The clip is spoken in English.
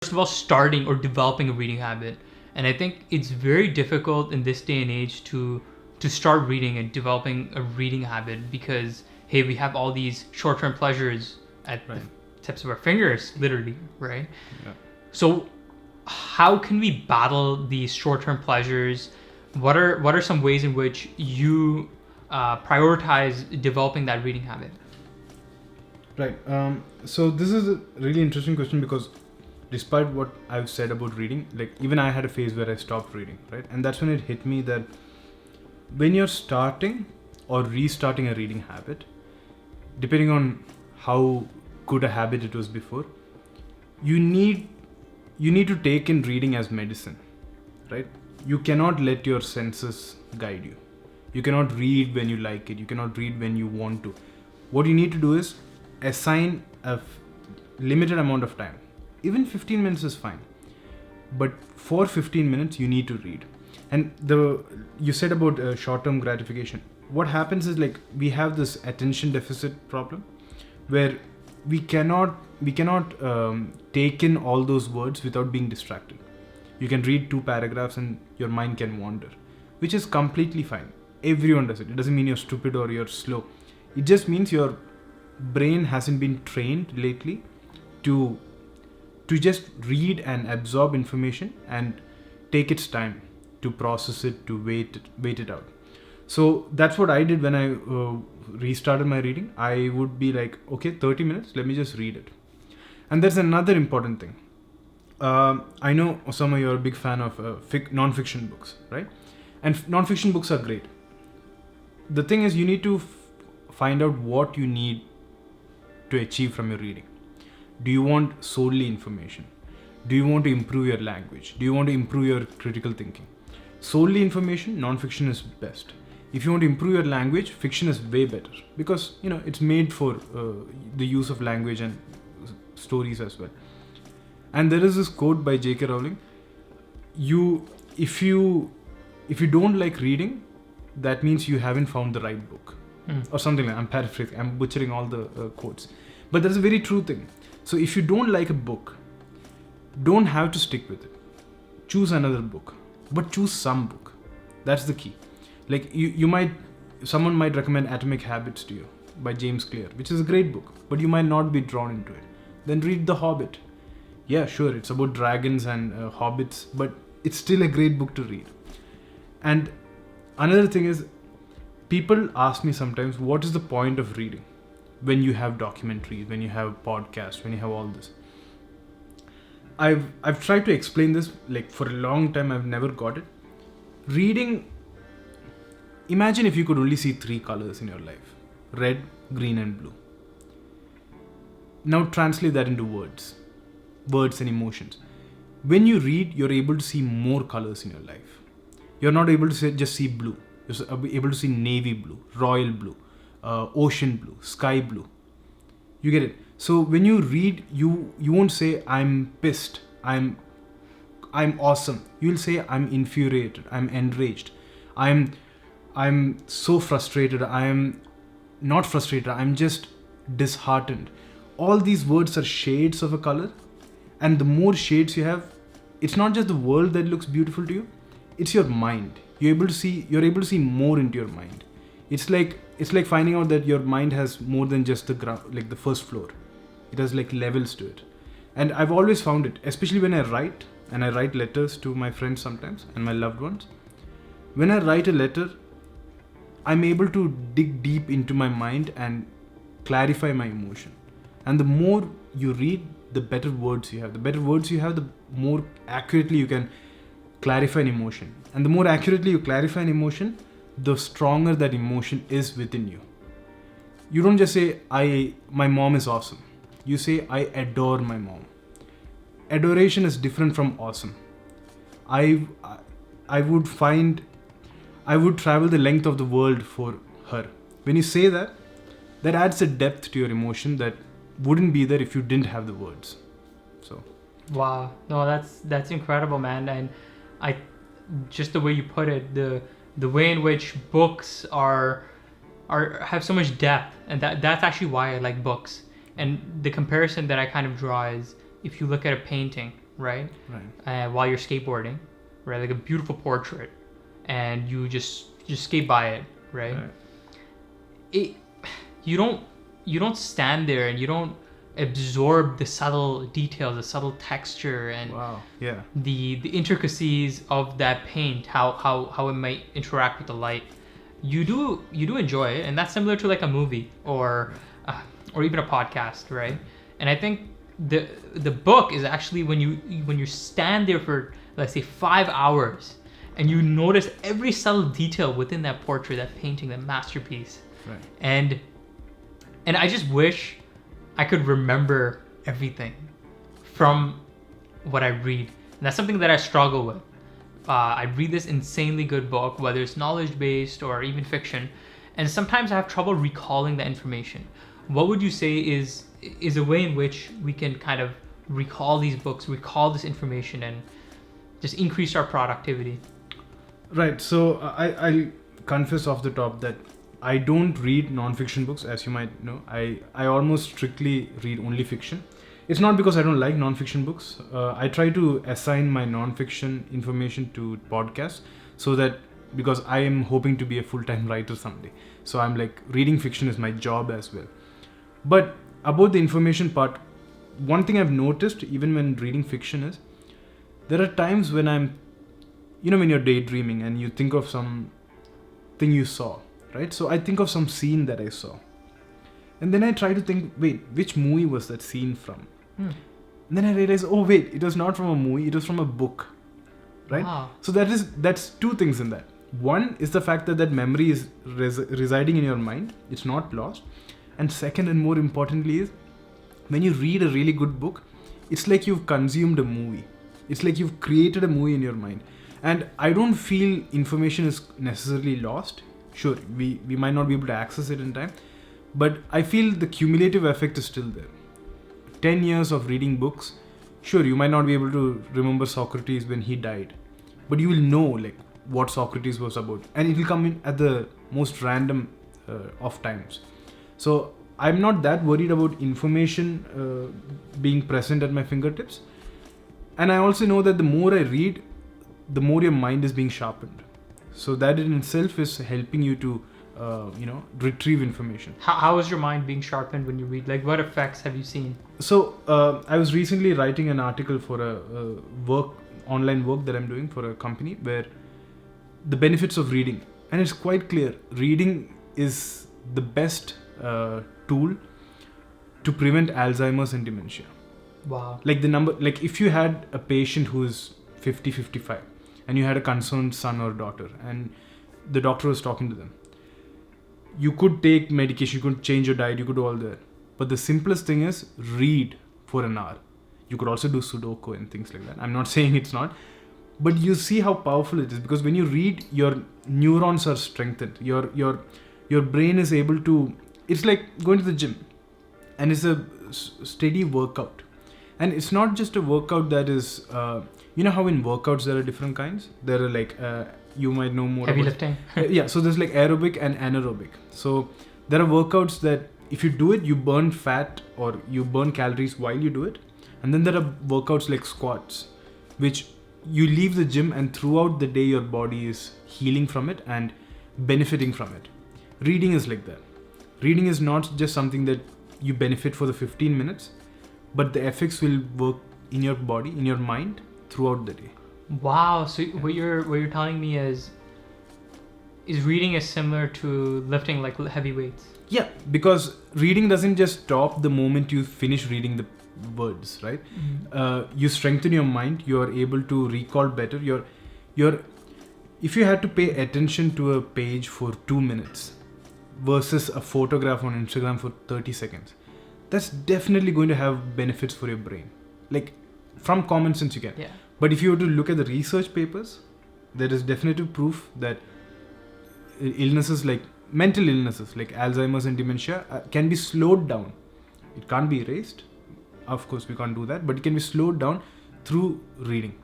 first of all, starting or developing a reading habit. And I think it's very difficult in this day and age to start reading and developing a reading habit because hey, we have all these short-term pleasures at the tips of our fingers, literally, right? Yeah. So how can we battle these short-term pleasures? What are some ways in which you prioritize developing that reading habit? Right. So this is a really interesting question because despite what I've said about reading, like even I had a phase where I stopped reading, right? And that's when it hit me that when you're starting or restarting a reading habit, depending on how good a habit it was before, you need to take in reading as medicine, right? You cannot let your senses guide you. You cannot read when you like it. You cannot read when you want to. What you need to do is assign a limited amount of time. Even 15 minutes is fine. But for 15 minutes, you need to read. And you said about short-term gratification. What happens is like we have this attention deficit problem where we cannot take in all those words without being distracted. You can read 2 paragraphs and your mind can wander, which is completely fine. Everyone does it. It doesn't mean you're stupid or you're slow. It just means your brain hasn't been trained lately to just read and absorb information and take its time to process it, to wait it out. So that's what I did when I restarted my reading. I would be like, okay, 30 minutes, let me just read it. And there's another important thing. I know, Osama, you're a big fan of non-fiction books, right? And non-fiction books are great. The thing is, you need to find out what you need to achieve from your reading. Do you want solely information? Do you want to improve your language? Do you want to improve your critical thinking? Solely information, non-fiction is best. If you want to improve your language, fiction is way better because it's made for the use of language and stories as well. And there is this quote by J.K. Rowling. If you don't like reading, that means you haven't found the right book, or something like that. I'm paraphrasing. I'm butchering all the quotes, but that's a very true thing. So if you don't like a book, don't have to stick with it. Choose another book, but choose some book. That's the key. Like someone might recommend Atomic Habits to you by James Clear, which is a great book, but you might not be drawn into it. Then read The Hobbit. Yeah, sure, it's about dragons and hobbits, but it's still a great book to read. And another thing is, people ask me sometimes, what is the point of reading when you have documentaries, when you have podcasts, when you have all this? I've tried to explain this like for a long time. I've never got it. Reading, imagine if you could only see 3 colors in your life: red, green and blue. Now translate that into words and emotions. When you read, you're able to see more colors in your life. You're not able to just see blue. You're able to see navy blue, royal blue, ocean blue, sky blue. You get it? So when you read, you won't say, I'm pissed, I'm awesome. You'll say, I'm infuriated, I'm enraged, I'm so frustrated, I am not frustrated, I'm just disheartened. All these words are shades of a color, and the more shades you have, it's not just the world that looks beautiful to you, it's your mind. You're able to see more into your mind. It's like finding out that your mind has more than just the ground, like the first floor. It has like levels to it. And I've always found it, especially when I write, and I write letters to my friends sometimes and my loved ones. When I write a letter, I'm able to dig deep into my mind and clarify my emotion. And the more you read, the better words you have. The better words you have, the more accurately you can clarify an emotion. And the more accurately you clarify an emotion, the stronger that emotion is within you. You don't just say, my mom is awesome. You say, I adore my mom. Adoration is different from awesome. I would travel the length of the world for her. When you say that adds a depth to your emotion that wouldn't be there if you didn't have the words. So. Wow. No, that's incredible, man. And I just the way you put it, the way in which books have so much depth, and that's actually why I like books. And the comparison that I kind of draw is if you look at a painting, right? Right. While you're skateboarding, right? Like a beautiful portrait, and you just skate by it, right? You don't stand there and you don't absorb the subtle details, the subtle texture, and Wow. Yeah. the intricacies of that paint, how it might interact with the light. You do enjoy it, and that's similar to like a movie or even a podcast, right? And I think the book is actually when you stand there for, let's say, 5 hours and you notice every subtle detail within that portrait, that painting, that masterpiece. Right. And I just wish I could remember everything from what I read. And that's something that I struggle with. I read this insanely good book, whether it's knowledge-based or even fiction, and sometimes I have trouble recalling the information. What would you say is a way in which we can kind of recall these books, recall this information, and just increase our productivity? Right. So I'll confess off the top that I don't read non-fiction books, as you might know. I almost strictly read only fiction. It's not because I don't like non-fiction books. I try to assign my non-fiction information to podcasts, so that, because I am hoping to be a full-time writer someday. So I'm like, reading fiction is my job as well. But about the information part, one thing I've noticed even when reading fiction is, there are times when I'm, when you're daydreaming and you think of some thing you saw, right? So I think of some scene that I saw. And then I try to think, wait, which movie was that scene from? And then I realize, oh wait, it was not from a movie, it was from a book, right? Wow. So that's two things in that. One is the fact that memory is residing in your mind. It's not lost. And second, and more importantly, is when you read a really good book, it's like you've consumed a movie. It's like you've created a movie in your mind. And I don't feel information is necessarily lost. Sure, we might not be able to access it in time, but I feel the cumulative effect is still there. 10 years of reading books, sure, you might not be able to remember Socrates when he died, but you will know like what Socrates was about, and it will come in at the most random of times. So I'm not that worried about information being present at my fingertips. And I also know that the more I read, the more your mind is being sharpened. So that in itself is helping you to, retrieve information. How is your mind being sharpened when you read? Like, what effects have you seen? So I was recently writing an article for a online work that I'm doing for a company, where the benefits of reading, and it's quite clear, reading is the best tool to prevent Alzheimer's and dementia. Wow. Like if you had a patient who is 50, 55, and you had a concerned son or daughter, and the doctor was talking to them, you could take medication, you could change your diet, you could do all that. But the simplest thing is read for an hour. You could also do Sudoku and things like that. I'm not saying it's not, but you see how powerful it is, because when you read, your neurons are strengthened. Your brain is able to, it's like going to the gym, and it's a steady workout. And it's not just a workout that is, you know how in workouts there are different kinds? There are like, you might know more heavy about lifting. Yeah, so there's like aerobic and anaerobic. So there are workouts that if you do it, you burn fat or you burn calories while you do it. And then there are workouts like squats, which you leave the gym and throughout the day your body is healing from it and benefiting from it. Reading is like that. Reading is not just something that you benefit for the 15 minutes, but the effects will work in your body, in your mind throughout the day. Wow. So what you're telling me is reading is similar to lifting like heavy weights. Yeah, because reading doesn't just stop the moment you finish reading the words, right? Mm-hmm. You strengthen your mind. You are able to recall better. If you had to pay attention to a page for 2 minutes versus a photograph on Instagram for 30 seconds, that's definitely going to have benefits for your brain. Like, from common sense you can. Yeah. But if you were to look at the research papers, there is definitive proof that illnesses like mental illnesses like Alzheimer's and dementia can be slowed down. It can't be erased. Of course, we can't do that, but it can be slowed down through reading.